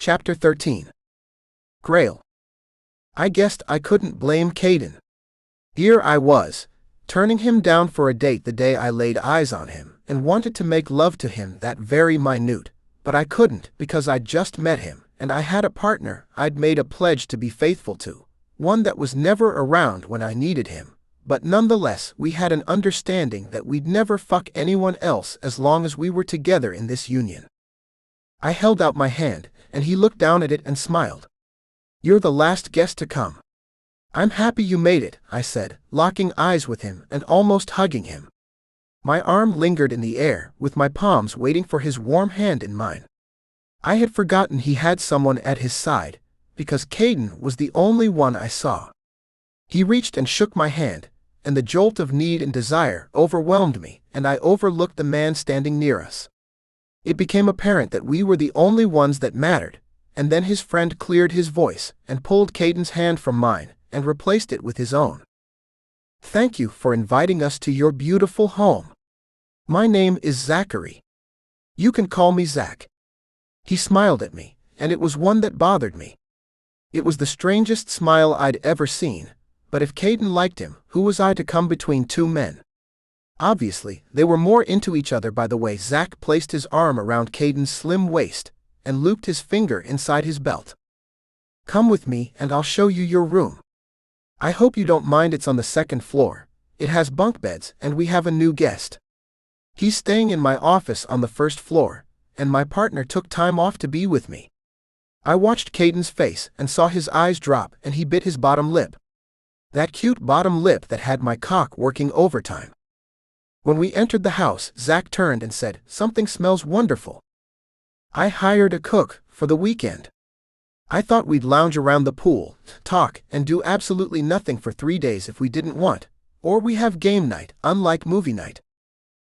Chapter 13. Grayle. I guessed I couldn't blame Caden. Here I was, turning him down for a date the day I laid eyes on him and wanted to make love to him that very minute, but I couldn't because I'd just met him and I had a partner I'd made a pledge to be faithful to, one that was never around when I needed him, but nonetheless we had an understanding that we'd never fuck anyone else as long as we were together in this union. I held out my hand, and he looked down at it and smiled. "You're the last guest to come." "I'm happy you made it," I said, locking eyes with him and almost hugging him. My arm lingered in the air, with my palms waiting for his warm hand in mine. I had forgotten he had someone at his side, because Caden was the only one I saw. He reached and shook my hand, and the jolt of need and desire overwhelmed me, and I overlooked the man standing near us. It became apparent that we were the only ones that mattered, and then his friend cleared his voice and pulled Caden's hand from mine and replaced it with his own. "Thank you for inviting us to your beautiful home. My name is Zachary. You can call me Zach." He smiled at me, and it was one that bothered me. It was the strangest smile I'd ever seen, but if Caden liked him, who was I to come between two men? Obviously, they were more into each other by the way Zach placed his arm around Caden's slim waist and looped his finger inside his belt. "Come with me and I'll show you your room. I hope you don't mind, it's on the second floor. It has bunk beds and we have a new guest. He's staying in my office on the first floor, and my partner took time off to be with me." I watched Caden's face and saw his eyes drop and he bit his bottom lip. That cute bottom lip that had my cock working overtime. When we entered the house, Zach turned and said, "Something smells wonderful. I hired a cook for the weekend. I thought we'd lounge around the pool, talk, and do absolutely nothing for 3 days if we didn't want, or we have game night, unlike movie night.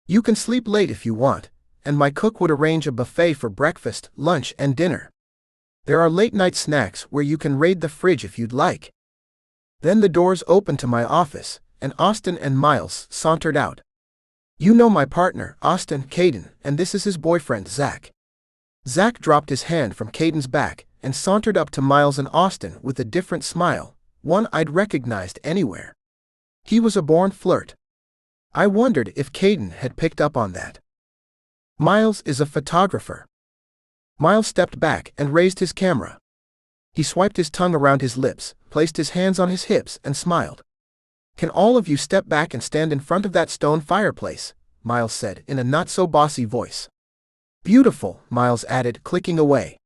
You can sleep late if you want, and my cook would arrange a buffet for breakfast, lunch, and dinner. There are late-night snacks where you can raid the fridge if you'd like." Then the doors opened to my office, and Austin and Miles sauntered out. "You know my partner, Austin, Caden, and this is his boyfriend, Zach." Zach dropped his hand from Caden's back and sauntered up to Miles and Austin with a different smile, one I'd recognized anywhere. He was a born flirt. I wondered if Caden had picked up on that. "Miles is a photographer." Miles stepped back and raised his camera. He swiped his tongue around his lips, placed his hands on his hips, and smiled. "Can all of you step back and stand in front of that stone fireplace?" Miles said in a not-so-bossy voice. "Beautiful," Miles added, clicking away.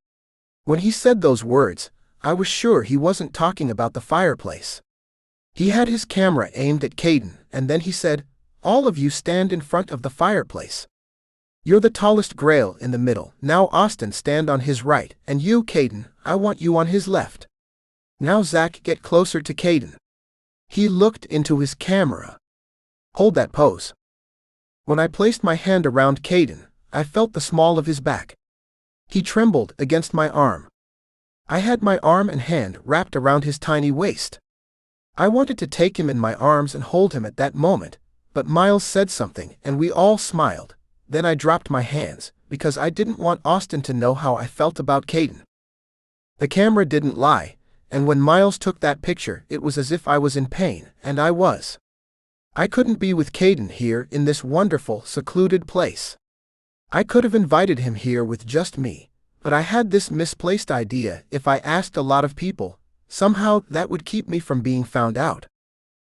When he said those words, I was sure he wasn't talking about the fireplace. He had his camera aimed at Caden, and then he said, "All of you stand in front of the fireplace. You're the tallest Grayle in the middle. Now Austin, stand on his right, and you, Caden, I want you on his left. Now Zach, get closer to Caden." He looked into his camera. "Hold that pose." When I placed my hand around Caden, I felt the small of his back. He trembled against my arm. I had my arm and hand wrapped around his tiny waist. I wanted to take him in my arms and hold him at that moment, but Miles said something and we all smiled. Then I dropped my hands, because I didn't want Austin to know how I felt about Caden. The camera didn't lie, and when Miles took that picture it was as if I was in pain, and I was. I couldn't be with Caden here in this wonderful, secluded place. I could have invited him here with just me, but I had this misplaced idea if I asked a lot of people, somehow that would keep me from being found out.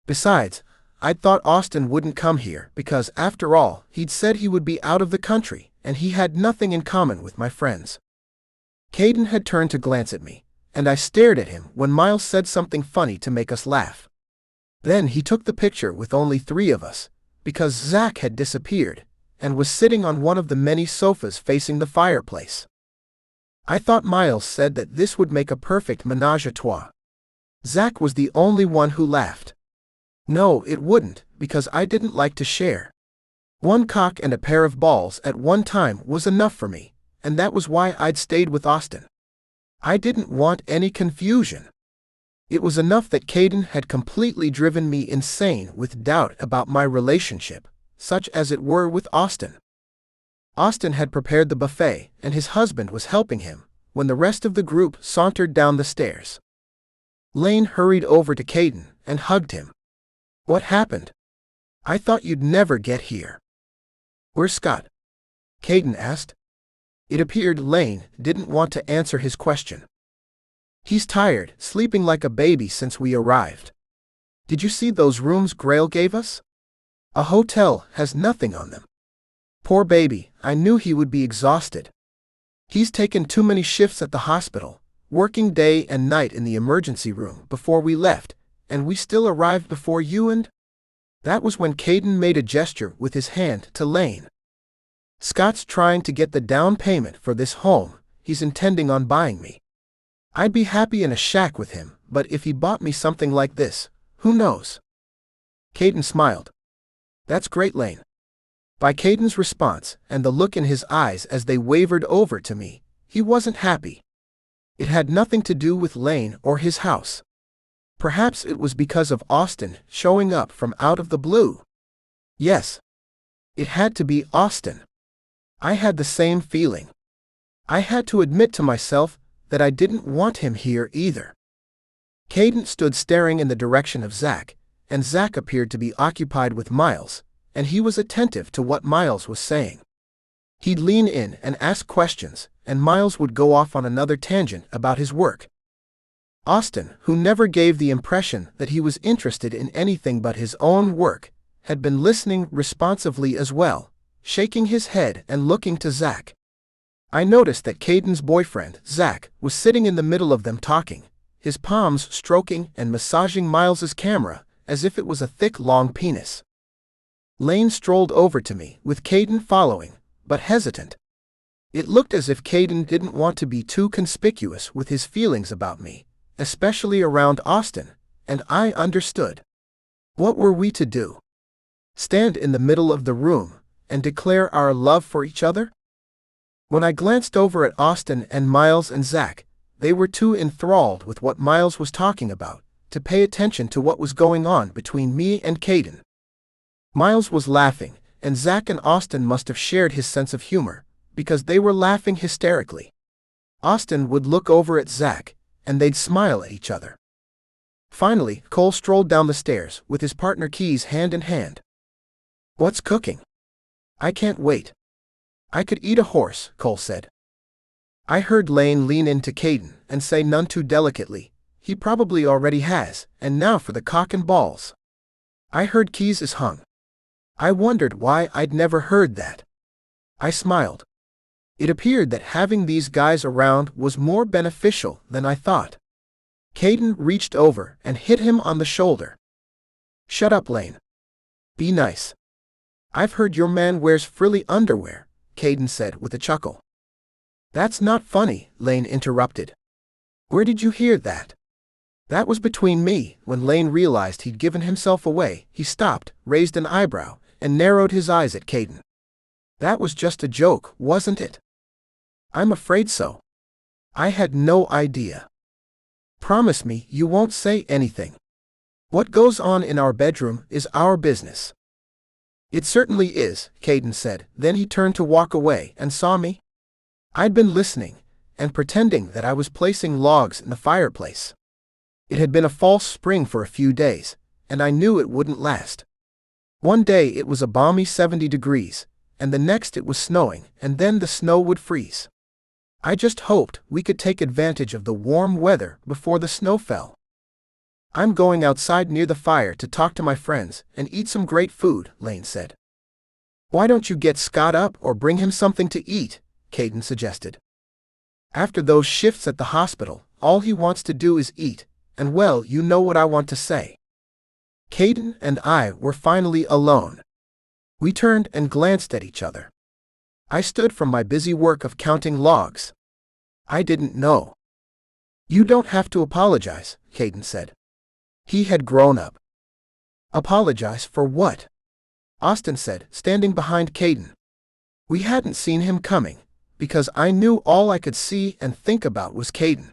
Besides, I'd thought Austin wouldn't come here because, after all, he'd said he would be out of the country, and he had nothing in common with my friends. Caden had turned to glance at me, and I stared at him when Miles said something funny to make us laugh. Then he took the picture with only 3 of us, because Zach had disappeared, and was sitting on one of the many sofas facing the fireplace. I thought Miles said that this would make a perfect ménage à trois. Zach was the only one who laughed. No, it wouldn't, because I didn't like to share. One cock and a pair of balls at one time was enough for me, and that was why I'd stayed with Austin. I didn't want any confusion. It was enough that Caden had completely driven me insane with doubt about my relationship, such as it were with Austin. Austin had prepared the buffet, and his husband was helping him, when the rest of the group sauntered down the stairs. Lane hurried over to Caden and hugged him. "What happened? I thought you'd never get here." "Where's Scott?" Caden asked. It appeared Lane didn't want to answer his question. "He's tired, sleeping like a baby since we arrived. Did you see those rooms Grayle gave us? A hotel has nothing on them. Poor baby, I knew he would be exhausted. He's taken too many shifts at the hospital, working day and night in the emergency room before we left, and we still arrived before you and—" That was when Caden made a gesture with his hand to Lane. "Scott's trying to get the down payment for this home he's intending on buying me. I'd be happy in a shack with him, but if he bought me something like this, who knows?" Caden smiled. "That's great, Lane." By Caden's response and the look in his eyes as they wavered over to me, he wasn't happy. It had nothing to do with Lane or his house. Perhaps it was because of Austin showing up from out of the blue. Yes. It had to be Austin. I had the same feeling. I had to admit to myself that I didn't want him here either. Caden stood staring in the direction of Zach, and Zach appeared to be occupied with Miles, and he was attentive to what Miles was saying. He'd lean in and ask questions, and Miles would go off on another tangent about his work. Austin, who never gave the impression that he was interested in anything but his own work, had been listening responsively as well, shaking his head and looking to Zach. I noticed that Caden's boyfriend, Zach, was sitting in the middle of them talking, his palms stroking and massaging Miles's camera as if it was a thick, long penis. Lane strolled over to me, with Caden following, but hesitant. It looked as if Caden didn't want to be too conspicuous with his feelings about me, especially around Austin, and I understood. What were we to do? Stand in the middle of the room and declare our love for each other? When I glanced over at Austin and Miles and Zach, they were too enthralled with what Miles was talking about to pay attention to what was going on between me and Caden. Miles was laughing, and Zach and Austin must have shared his sense of humor, because they were laughing hysterically. Austin would look over at Zach, and they'd smile at each other. Finally, Cole strolled down the stairs with his partner Keys hand in hand. "What's cooking?" "I can't wait. I could eat a horse," Cole said. I heard Lane lean into Caden and say none too delicately, "He probably already has, and now for the cock and balls." I heard Keys is hung. I wondered why I'd never heard that. I smiled. It appeared that having these guys around was more beneficial than I thought. Caden reached over and hit him on the shoulder. "Shut up, Lane. Be nice." "I've heard your man wears frilly underwear," Caden said with a chuckle. "That's not funny," Lane interrupted. "Where did you hear that?" That was between me. When Lane realized he'd given himself away, he stopped, raised an eyebrow, and narrowed his eyes at Caden. "That was just a joke, wasn't it?" "I'm afraid so. I had no idea." "Promise me you won't say anything. What goes on in our bedroom is our business." "It certainly is," Caden said. Then he turned to walk away and saw me. I'd been listening and pretending that I was placing logs in the fireplace. It had been a false spring for a few days, and I knew it wouldn't last. One day it was a balmy 70 degrees, and the next it was snowing, and then the snow would freeze. I just hoped we could take advantage of the warm weather before the snow fell. "I'm going outside near the fire to talk to my friends and eat some great food," Lane said. "Why don't you get Scott up or bring him something to eat?" Caden suggested. "After those shifts at the hospital, all he wants to do is eat, and well, you know what I want to say." Caden and I were finally alone. We turned and glanced at each other. I stood from my busy work of counting logs. I didn't know. "You don't have to apologize," Caden said. He had grown up. "Apologize for what?" Austin said, standing behind Caden. We hadn't seen him coming, because I knew all I could see and think about was Caden.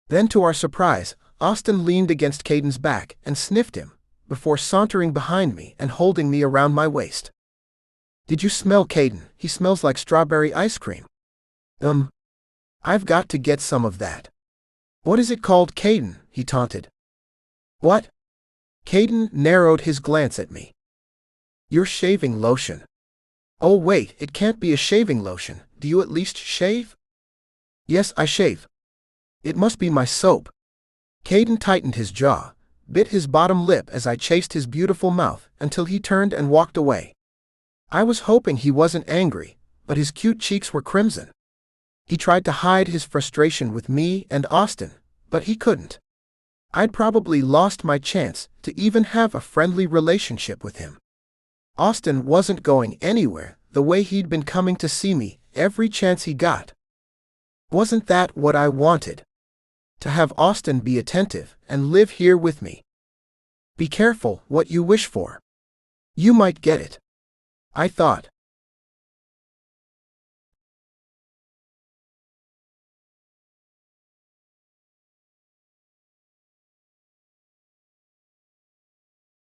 Then to our surprise, Austin leaned against Caden's back and sniffed him, before sauntering behind me and holding me around my waist. "Did you smell Caden? He smells like strawberry ice cream." I've got to get some of that. What is it called, Caden? He taunted. What? Caden narrowed his glance at me. Your shaving lotion. Oh wait, it can't be a shaving lotion. Do you at least shave? Yes, I shave. It must be my soap. Caden tightened his jaw, bit his bottom lip as I chased his beautiful mouth until he turned and walked away. I was hoping he wasn't angry, but his cute cheeks were crimson. He tried to hide his frustration with me and Austin, but he couldn't. I'd probably lost my chance to even have a friendly relationship with him. Austin wasn't going anywhere the way he'd been coming to see me every chance he got. Wasn't that what I wanted? To have Austin be attentive and live here with me. Be careful what you wish for. You might get it. I thought.